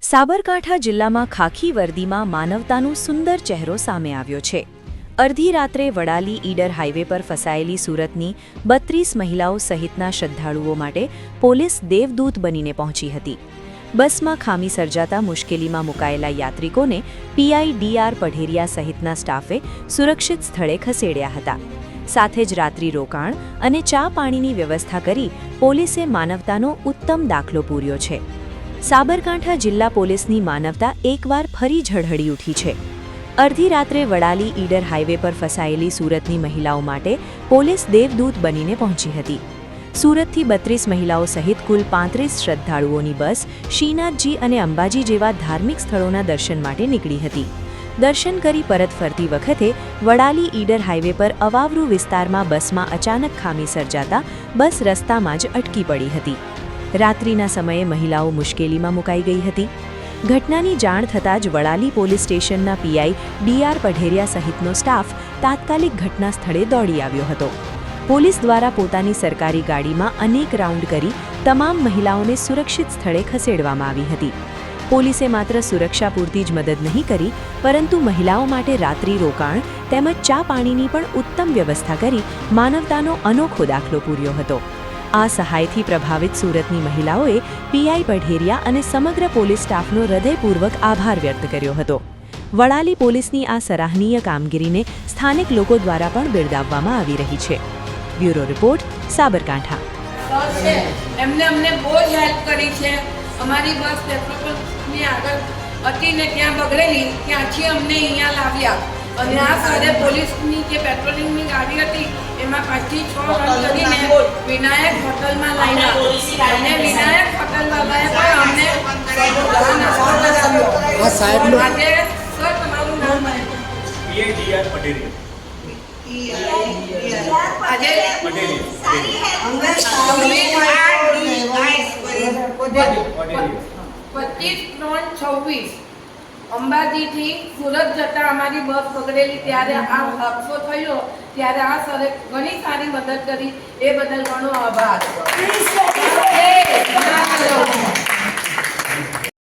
સાબરકાંઠા જિલ્લામાં ખાખી વર્દીમાં માનવતાનો સુંદર ચહેરો સામે આવ્યો છે। અડધી રાત્રે વડાલી ઈડર હાઈવે પર ફસાયેલી સુરતની 32 મહિલાઓ સહિતના શ્રદ્ધાળુઓ માટે પોલીસ દેવદૂત બનીને પહોંચી હતી। બસમાં ખામી સર્જાતા મુશ્કેલીમાં મુકાયેલા યાત્રિકોને પીઆઈ ડીઆર પઢેરિયા સહિતના સ્ટાફે સુરક્ષિત સ્થળે ખસેડ્યા હતા। સાથે જ રાત્રિ રોકાણ અને ચા પાણીની વ્યવસ્થા કરી પોલીસે માનવતાનો ઉત્તમ દાખલો પૂર્યો છે। સાબરકાંઠા જિલ્લા પોલીસની માનવતા એકવાર ફરી ઝળહળી ઉઠી છે। અડધી રાત્રે વડાલી ઈડર હાઈવે પર ફસાયેલી સુરતની મહિલાઓ માટે પોલીસ દેવદૂત બનીને પહોંચી હતી। સુરતથી 32 મહિલાઓ સહિત કુલ 35 શ્રદ્ધાળુઓની બસ શ્રીનાથજી અને અંબાજી જેવા ધાર્મિક સ્થળોના દર્શન માટે નીકળી હતી। દર્શન કરી પરત ફરતી વખતે વડાલી ઈડર હાઈવે પર અવાવરૂ વિસ્તારમાં બસમાં અચાનક ખામી સર્જાતા બસ રસ્તામાં જ અટકી પડી હતી। રાત્રિના સમયે મહિલાઓ મુશ્કેલીમાં મુકાઈ ગઈ હતી। ઘટનાની જાણ થતાં જ વડાલી પોલીસ સ્ટેશનના પીઆઈ ડીઆર પઢેરિયા સહિતનો સ્ટાફ તાત્કાલિક ઘટના સ્થળે દોડી આવ્યો હતો। પોલીસ દ્વારા પોતાની સરકારી ગાડીમાં અનેક રાઉન્ડ કરી તમામ મહિલાઓને સુરક્ષિત સ્થળે ખસેડવામાં આવી હતી। પોલીસે માત્ર સુરક્ષા પૂરતી જ મદદ નહીં કરી, પરંતુ મહિલાઓ માટે રાત્રિ રોકાણ તેમજ ચા પાણીની પણ ઉત્તમ વ્યવસ્થા કરી માનવતાનો અનોખો દાખલો પૂર્યો હતો। આ સહાયથી પ્રભાવિત સુરતની મહિલાઓએ પીઆઈ પઢેરિયા અને સમગ્ર પોલીસ સ્ટાફનો હૃદયપૂર્વક આભાર વ્યક્ત કર્યો હતો। વડાલી પોલીસની આ સરાહનીય કામગીરીને સ્થાનિક લોકો દ્વારા પણ બિરદાવવામાં આવી રહી છે। Bureau report, Sabarkantha. અમને બહુ જ હેલ્પ કરી છે। અમારી બસ પેટ્રોલની આગળ હતી ને ત્યાં બગડેલી, ત્યાંથી અમને અહીંયા લાવ્યા અને આ સરે પોલીસની જે પેટ્રોલિંગની ગાડી હતી એમાં 5 થી 6 રન કરીને વિનાયક હોટલમાં લાવ્યા અને વિનાયક હોટલ વાળાએ પણ અમને આ સાહેબનું આજે સર તમારું નામ પીઆઈ ડીઆર પટેલ આજે પટેલ 25/3/26 અંબાજીથી સુરત જતા અમારી બસ બગડેલી ત્યારે આ હાદસો થયો ત્યારે આ સરે ઘણી સારી મદદ કરી, એ બદલ ઘણો આભાર।